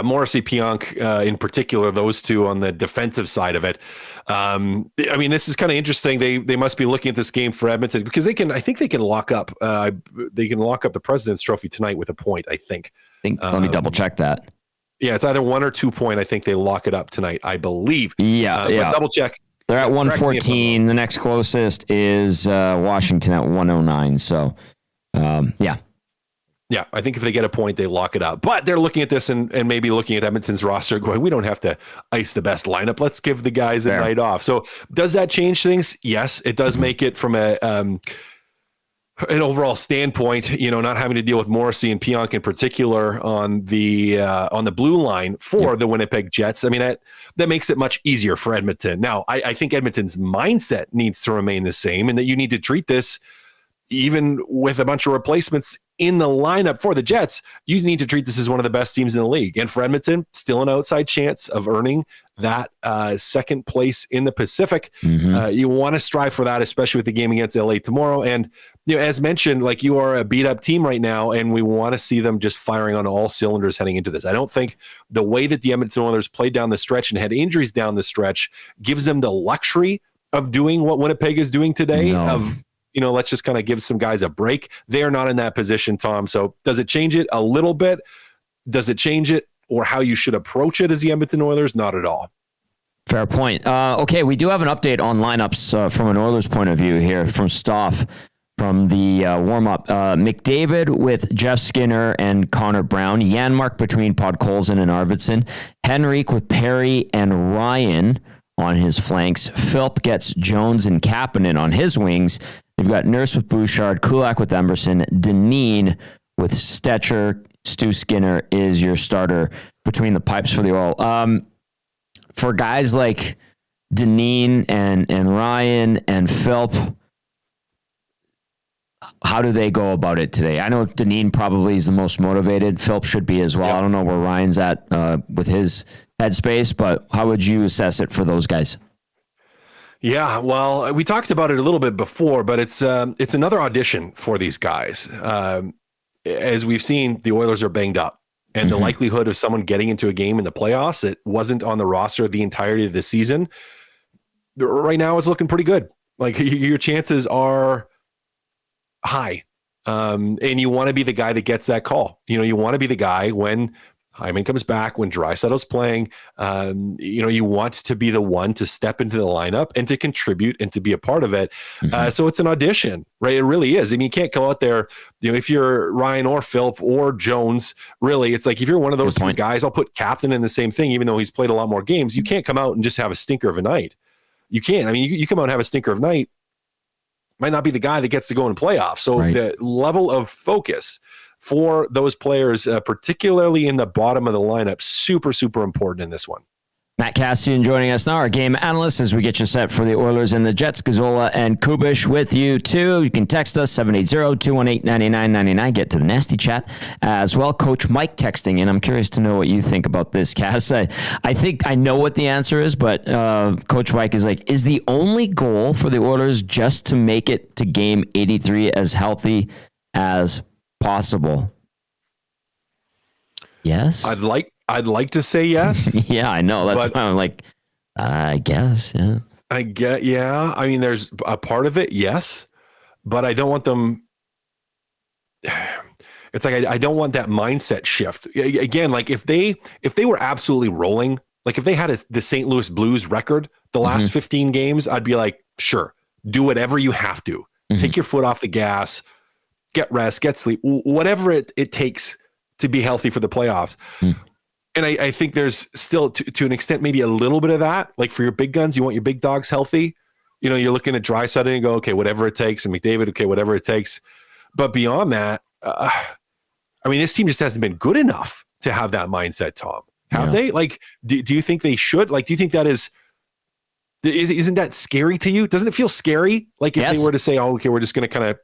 Morrissey, Pionk in particular, those two on the defensive side of it. I mean, this is kind of interesting. They must be looking at this game for Edmonton because I think they can lock up. They can lock up the President's Trophy tonight with a point. I think. Let me double check that. Yeah, it's either 1 or 2 point. I think they lock it up tonight, I believe. Yeah. But double check. They're at 114. The next closest is Washington at 109. So, yeah. Yeah, I think if they get a point, they lock it up. But they're looking at this and maybe looking at Edmonton's roster going, we don't have to ice the best lineup. Let's give the guys a night off. So does that change things? Yes, it does make it from an overall standpoint, not having to deal with Morrissey and Pionk in particular on the blue line for the Winnipeg Jets. I mean, that makes it much easier for Edmonton. Now, I think Edmonton's mindset needs to remain the same, and that you need to treat this, even with a bunch of replacements in the lineup for the Jets, you need to treat this as one of the best teams in the league. And for Edmonton, still an outside chance of earning that second place in the Pacific. You want to strive for that, especially with the game against LA tomorrow. And as mentioned, like, you are a beat up team right now, and we want to see them just firing on all cylinders heading into this. I don't think the way that the Edmonton Oilers played down the stretch and had injuries down the stretch gives them the luxury of doing what Winnipeg is doing today. Let's just kind of give some guys a break. They are not in that position, Tom. So does it change it a little bit? Does it change it or how you should approach it as the Edmonton Oilers? Not at all. Fair point. Okay, we do have an update on lineups from an Oilers point of view here from Stoff from the warm-up. McDavid with Jeff Skinner and Connor Brown. Janmark between Podkolzin and Arvidsson. Henrique with Perry and Ryan on his flanks. Philp gets Jones and Kapanen on his wings. They've got Nurse with Bouchard, Kulak with Emerson, Dineen with Stetcher. Stu Skinner is your starter between the pipes for the Oil. For guys like Dineen and Ryan and Philp, how do they go about it today? I know Dineen probably is the most motivated. Philp should be as well. Yep. I don't know where Ryan's at with his headspace, but how would you assess it for those guys? Yeah, well, we talked about it a little bit before, but it's another audition for these guys. As we've seen, the Oilers are banged up, and the likelihood of someone getting into a game in the playoffs that wasn't on the roster the entirety of the season right now is looking pretty good. Like, your chances are high. And you want to be the guy that gets that call. You want to be the guy when Hyman comes back, when Draisaitl's playing. You want to be the one to step into the lineup and to contribute and to be a part of it. So it's an audition, right? It really is. I mean, you can't go out there, if you're Ryan or Philp or Jones, really, it's like, if you're one of those three guys, I'll put Captain in the same thing, even though he's played a lot more games. You can't come out and just have a stinker of a night. You can't. I mean, you come out and have a stinker of a night, might not be the guy that gets to go in playoffs. So the level of focus for those players, particularly in the bottom of the lineup, super, super important in this one. Matt Kassian joining us now, our game analyst, as we get you set for the Oilers and the Jets. Gazzola and Kubusch with you, too. You can text us, 780-218-9999. Get to the nasty chat as well. Coach Mike texting, and I'm curious to know what you think about this, Cass. I think I know what the answer is, but Coach Mike is like, is the only goal for the Oilers just to make it to game 83 as healthy as possible? Yes? I'd like to say yes. Yeah, I know. That's why I'm like, I guess. Yeah. Yeah. I mean, there's a part of it, yes, but I don't want them. It's like, I don't want that mindset shift. Again, like, if they were absolutely rolling, like if they had the St. Louis Blues record the last 15 games, I'd be like, sure, do whatever you have to. Take your foot off the gas, get rest, get sleep, whatever it takes to be healthy for the playoffs. And I think there's still, to an extent, maybe a little bit of that. Like, for your big guns, you want your big dogs healthy. You're looking at Draisaitl and you go, okay, whatever it takes. And McDavid, okay, whatever it takes. But beyond that, I mean, this team just hasn't been good enough to have that mindset, Tom. Have they? Like, do you think they should? Like, do you think that isn't that scary to you? Doesn't it feel scary? Like, if they were to say, oh, okay, we're just going to kind of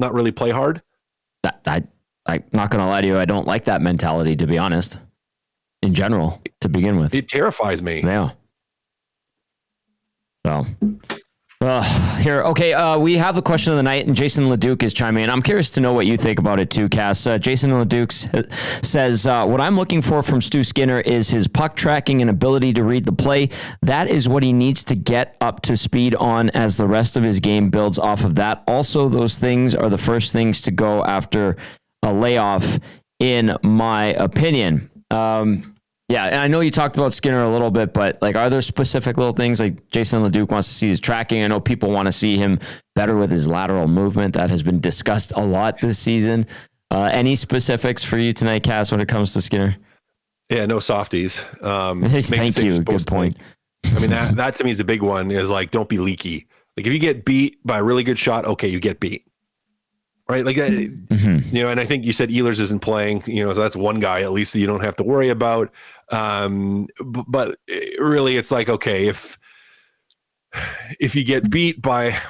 not really play hard? I'm not going to lie to you. I don't like that mentality, to be honest. In general, to begin with, it terrifies me. Yeah. So, here, okay. We have the question of the night, and Jason Leduc is chiming in. I'm curious to know what you think about it too, Cass. Jason Leduc says, "What I'm looking for from Stu Skinner is his puck tracking and ability to read the play. That is what he needs to get up to speed on, as the rest of his game builds off of that. Also, those things are the first things to go after a layoff, in my opinion." Yeah, and I know you talked about Skinner a little bit, but like, are there specific little things? Like, Jason Leduc wants to see his tracking. I know people want to see him better with his lateral movement. That has been discussed a lot this season. Any specifics for you tonight, Cass, when it comes to Skinner? Yeah, no softies. Thank you. Good point. I mean, that to me is a big one, is like, don't be leaky. Like, if you get beat by a really good shot, okay, you get beat. Right. Like, and I think you said Ehlers isn't playing, so that's one guy at least that you don't have to worry about. But really, it's like, okay, if you get beat by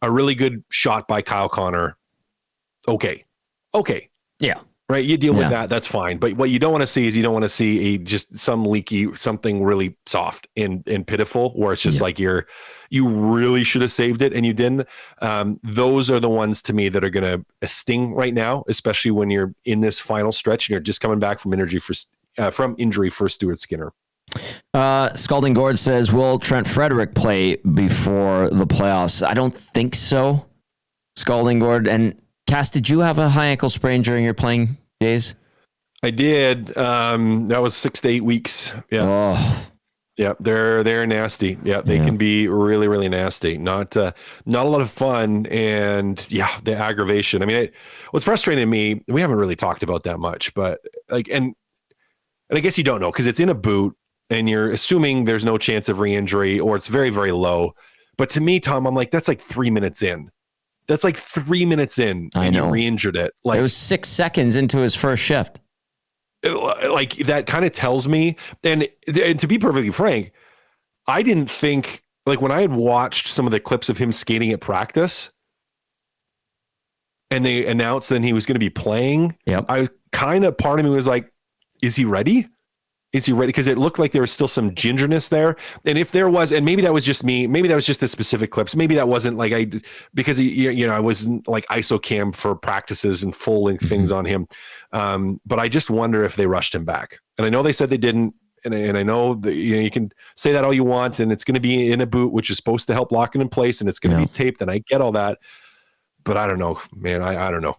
a really good shot by Kyle Connor, okay. Yeah. right? You deal with that. That's fine. But what you don't want to see is just some leaky, something really soft and pitiful, where it's just like you really should have saved it and you didn't. Those are the ones to me that are going to sting right now, especially when you're in this final stretch and you're just coming back from injury for Stuart Skinner. Scalding Gord says, will Trent Frederick play before the playoffs? I don't think so. Scalding Gord. And Cass, did you have a high ankle sprain during your playing days? I did. That was 6 to 8 weeks. Yeah. Oh. Yeah, they're nasty. Yeah, they can be really, really nasty. Not a lot of fun, and the aggravation. I mean, what's frustrating to me, we haven't really talked about that much, but and I guess you don't know because it's in a boot, and you're assuming there's no chance of re-injury or it's very, very low. But to me, Tom, I'm like, that's like 3 minutes in. That's like 3 minutes in, and you re-injured it. Like, it was 6 seconds into his first shift. Like, that kind of tells me, and to be perfectly frank, I didn't think, like, when I had watched some of the clips of him skating at practice and they announced that he was going to be playing, I kind of, part of me was like, is he ready? Is he ready? Because it looked like there was still some gingerness there. And if there was, and maybe that was just me, maybe that was just the specific clips. Maybe that wasn't like because I wasn't like ISO cam for practices and full length things on him. But I just wonder if they rushed him back. And I know they said they didn't. And I know that you can say that all you want, and it's going to be in a boot, which is supposed to help lock it in place, and it's going to be taped. And I get all that, but I don't know, man. I don't know.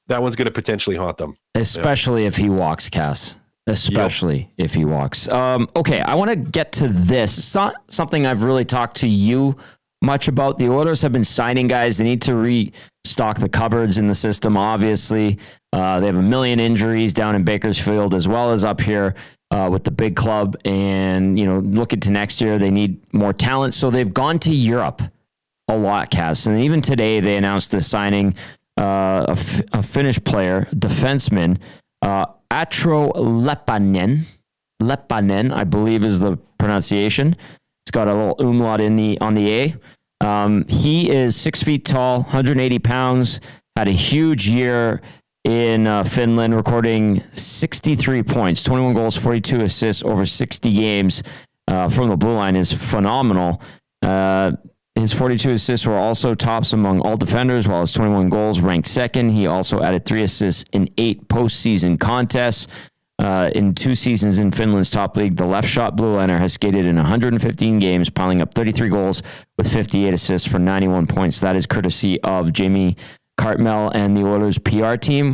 That one's gonna potentially haunt them, especially if he walks, Cass. Especially if he walks. Okay, I want to get to this. It's not something I've really talked to you much about. The Oilers have been signing guys. They need to restock the cupboards in the system. Obviously, they have a million injuries down in Bakersfield as well as up here with the big club. And looking to next year, they need more talent. So they've gone to Europe a lot, Cass. And even today, they announced the signing. A Finnish player, defenseman, Atro Lepanen, I believe is the pronunciation. It's got a little umlaut on the A. He is 6 feet tall, 180 pounds, had a huge year in Finland, recording 63 points, 21 goals, 42 assists over 60 games from the blue line is phenomenal. His 42 assists were also tops among all defenders, while his 21 goals ranked second. He also added 3 assists in 8 postseason contests. In 2 seasons in Finland's top league, the left shot blue liner has skated in 115 games, piling up 33 goals with 58 assists for 91 points. That is courtesy of Jamie Cartmel and the Oilers PR team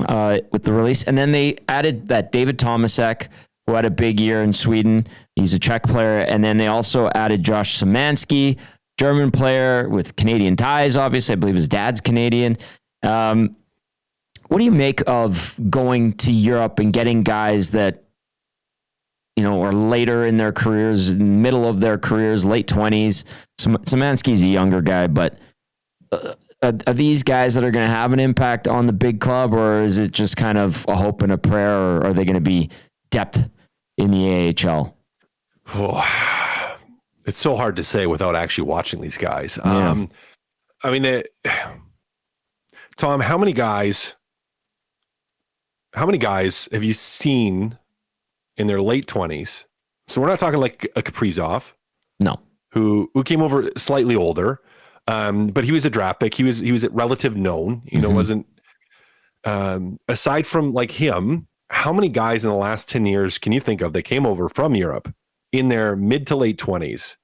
with the release. And then they added that David Tomasek, who had a big year in Sweden. He's a Czech player. And then they also added Josh Szymanski, German player with Canadian ties, obviously. I believe his dad's Canadian. What do you make of going to Europe and getting guys that, are later in their careers, middle of their careers, late 20s? Szymanski's a younger guy, but are these guys that are going to have an impact on the big club, or is it just kind of a hope and a prayer, or are they going to be depth in the AHL? It's so hard to say without actually watching these guys. Yeah. I mean, Tom, how many guys have you seen in their late 20s? So we're not talking like a Kaprizov. No. Who came over slightly older, but he was a draft pick. He was at relative known, wasn't, aside from like him, how many guys in the last 10 years can you think of that came over from Europe in their mid to late 20s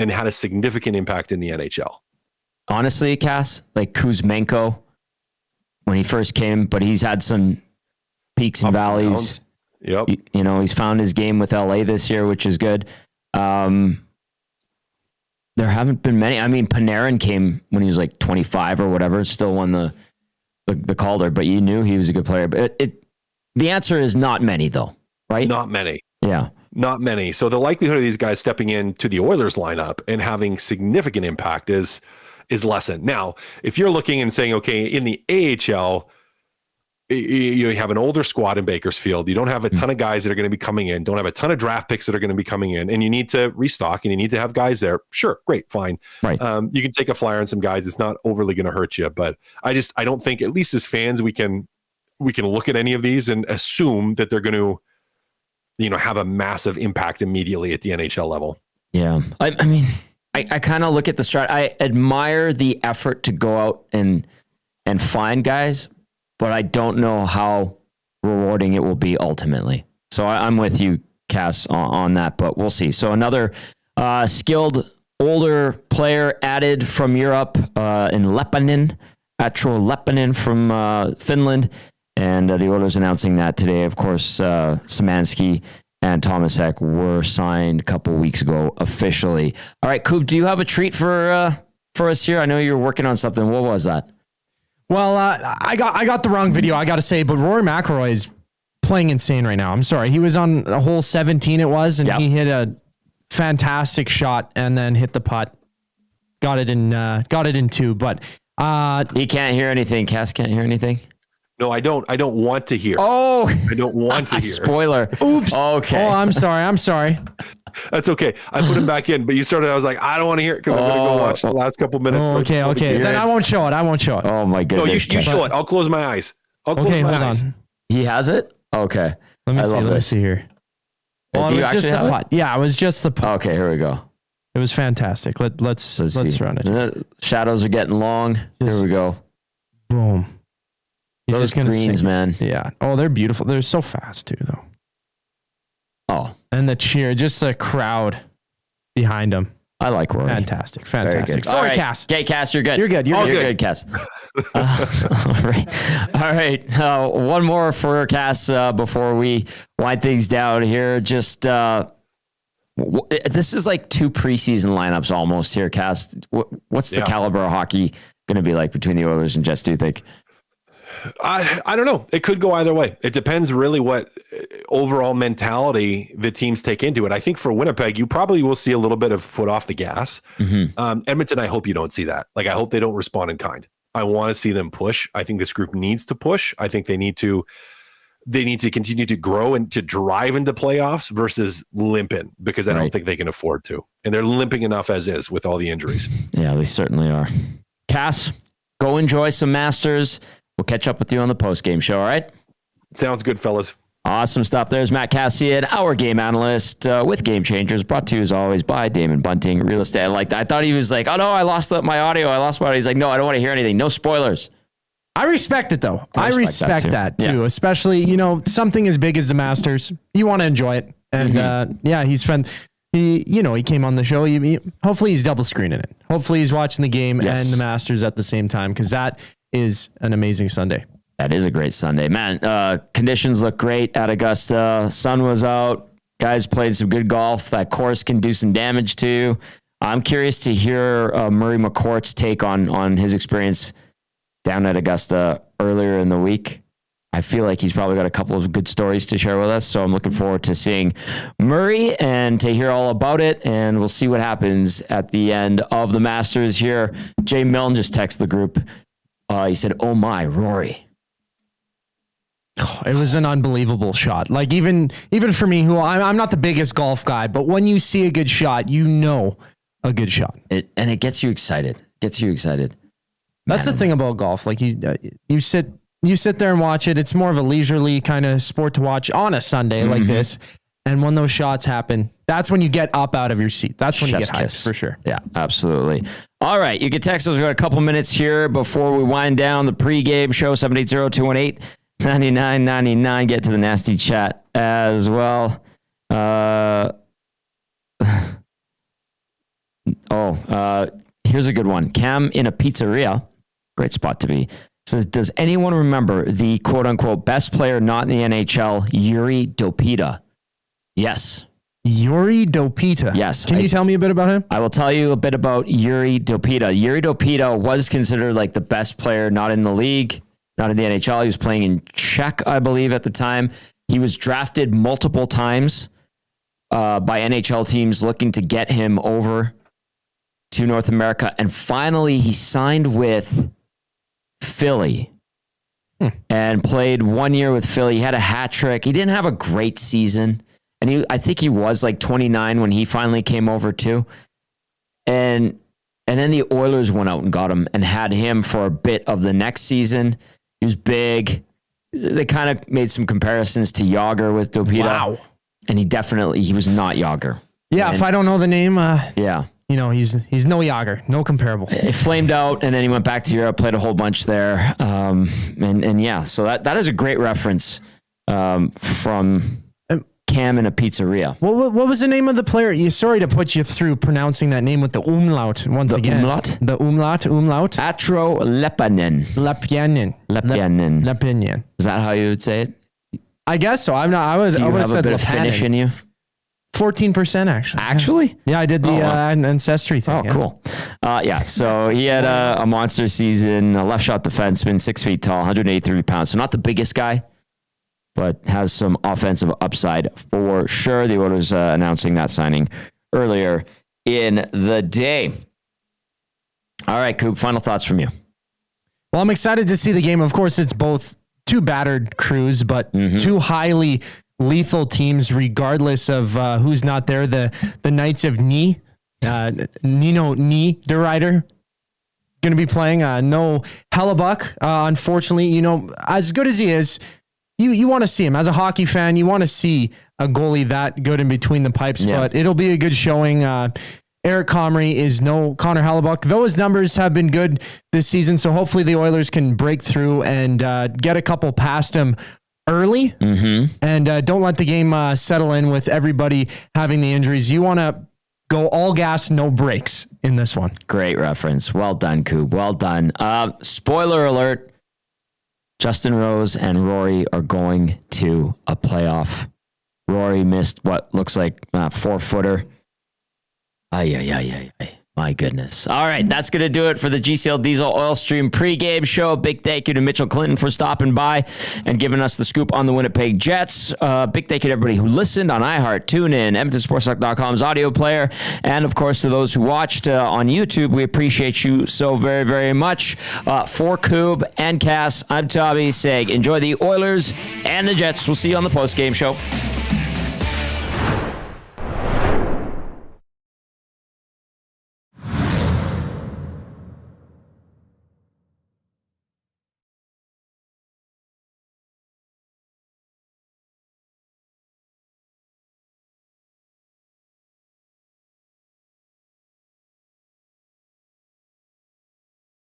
and had a significant impact in the NHL? Honestly, Cass, like Kuzmenko when he first came, but he's had some peaks and valleys. Yep. He's found his game with LA this year, which is good. There haven't been many. I mean, Panarin came when he was like 25 or whatever, still won the Calder, but you knew he was a good player. But the answer is not many though, right? Not many. Yeah. Not many. So the likelihood of these guys stepping into the Oilers lineup and having significant impact is lessened. Now, if you're looking and saying, okay, in the AHL, you have an older squad in Bakersfield. You don't have a ton of guys that are going to be coming in. Don't have a ton of draft picks that are going to be coming in, and you need to restock and you need to have guys there. Sure, great, fine. Right. You can take a flyer on some guys. It's not overly going to hurt you, but I don't think, at least as fans, we can look at any of these and assume that they're going to, have a massive impact immediately at the NHL level. Yeah, I mean, I kind of look at the strat. I admire the effort to go out and find guys, but I don't know how rewarding it will be ultimately. So I'm with you, Cass, on that, but we'll see. So another skilled older player added from Europe in Leppänen, Atro Leppänen from Finland. And the Oilers announcing that today. Of course, Szymanski and Thomas Ek were signed a couple weeks ago officially. All right, Koob, do you have a treat for us here? I know you're working on something. What was that? Well, I got the wrong video, I got to say, but Rory McIlroy is playing insane right now. I'm sorry. He was on a hole 17 it was, and he hit a fantastic shot and then hit the putt. Got it in two, but he can't hear anything. Cass can't hear anything. No, I don't want to hear. Oh, I don't want to hear. Spoiler. Oops. Okay. Oh, I'm sorry. That's okay. I put him back in, but you started. I was like, I don't want to hear it because I'm going to go watch the last couple minutes. Oh, okay. Then I won't show it. Oh my goodness. No, you show it. I'll close my eyes. Hold on. He has it? Okay. Let me see here. Well, Do you it was just actually the have putt. Yeah, it was just the putt. Okay, here we go. It was fantastic. Let's run it. Shadows are getting long. Here we go. Boom. You're Those just gonna greens, man. Yeah. Oh, they're beautiful. They're so fast too, though. Oh, and the cheer, just a crowd behind them. I like Rory. Fantastic. Sorry, Cass. Okay, Cass, you're good. You're good. You're good, Cass. All right. One more for Cass before we wind things down here. Just this is like two preseason lineups almost here, Cass. What's the caliber of hockey going to be like between the Oilers and Jets, do you think? I don't know. It could go either way. It depends really what overall mentality the teams take into it. I think for Winnipeg, you probably will see a little bit of foot off the gas. Mm-hmm. Edmonton, I hope you don't see that. Like, I hope they don't respond in kind. I want to see them push. I think this group needs to push. I think they need to continue to grow and to drive into playoffs versus limp in, because I don't think they can afford to. And they're limping enough as is with all the injuries. Yeah, they certainly are. Cass, go enjoy some Masters. We'll catch up with you on the post-game show, all right? Sounds good, fellas. Awesome stuff. There's Matt Kassian, our game analyst with Game Changers, brought to you as always by Damon Bunting Real Estate. I thought he was like, oh no, I lost my audio. He's like, no, I don't want to hear anything. No spoilers. I respect it though. I respect that too. Yeah. Especially, something as big as the Masters, you want to enjoy it. And he came on the show. Hopefully he's double screening it. Hopefully he's watching the game and the Masters at the same time, because that is an amazing Sunday. That is a great Sunday, man. Conditions look great at Augusta. Sun was out. Guys played some good golf. That course can do some damage too. I'm curious to hear Murray McCourt's take on his experience down at Augusta earlier in the week. I feel like he's probably got a couple of good stories to share with us. So I'm looking forward to seeing Murray and to hear all about it. And we'll see what happens at the end of the Masters here. Jay Milne just texted the group. He said, oh my, Rory. It was an unbelievable shot. Like even for me, who I'm not the biggest golf guy, but when you see a good shot, a good shot. It gets you excited. That's the thing about golf. Like you sit there and watch it. It's more of a leisurely kind of sport to watch on a Sunday like this. And when those shots happen, that's when you get up out of your seat. That's when you get hyped, for sure. Yeah, absolutely. All right. You can text us. We've got a couple minutes here before we wind down the pregame show, 780-218-9999. Get to the nasty chat as well. Here's a good one. Cam in a pizzeria. Great spot to be. Says, does anyone remember the quote-unquote best player not in the NHL, Yuri Dopita? Yes. Yuri Dopita. Yes. Can you tell me a bit about him? I will tell you a bit about Yuri Dopita. Yuri Dopita was considered like the best player not in the league, not in the NHL. He was playing in Czech, I believe, at the time. He was drafted multiple times by NHL teams looking to get him over to North America. And finally, he signed with Philly. and played 1 year with Philly. He had a hat trick. He didn't have a great season. And I think he was like 29 when he finally came over too. And then the Oilers went out and got him and had him for a bit of the next season. He was big. They kind of made some comparisons to Yager with Dopita. Wow. And he was not Yager. Yeah, if I don't know the name, yeah. He's no Yager, no comparable. It flamed out, and then he went back to Europe, played a whole bunch there. And yeah, so that is a great reference from Cam in a pizzeria. What was the name of the player? Sorry to put you through pronouncing that name with the umlaut once again. Umlaut? The umlaut. Atro Lepanen. Lepinian. Is that how you would say it? I guess so. I'm not. I would. Do you have a bit of Lepanen. Finnish in you? 14% actually. Actually? Yeah, I did the ancestry thing. Oh, yeah. Cool. Yeah, so he had a monster season, a left shot defenseman, 6 feet tall, 183 pounds. So not the biggest guy, but has some offensive upside for sure. The Oilers announcing that signing earlier in the day. All right, Koob, final thoughts from you. Well, I'm excited to see the game. Of course, it's both two battered crews, but two highly lethal teams, regardless of who's not there. The Knights of Nino Niederreiter going to be playing. No Hellebuyck, unfortunately. As good as he is, you want to see him. As a hockey fan, you want to see a goalie that good in between the pipes, but it'll be a good showing. Eric Comrie is no Connor Hellebuyck. Those numbers have been good this season, so hopefully the Oilers can break through and get a couple past him early, and don't let the game settle in with everybody having the injuries. You want to go all gas, no brakes in this one. Great reference. Well done, Koob. Well done. Spoiler alert. Justin Rose and Rory are going to a playoff. Rory missed what looks like a 4-footer. Ay. My goodness. All right, that's going to do it for the GCL Diesel Oil Stream pregame show. Big thank you to Mitchell Clinton for stopping by and giving us the scoop on the Winnipeg Jets. Big thank you to everybody who listened on iHeart, TuneIn, EdmontonSportsTalk.com's audio player, and of course to those who watched on YouTube. We appreciate you so very, very much. For Koob and Cass, I'm Tommy Seg. Enjoy the Oilers and the Jets. We'll see you on the postgame show.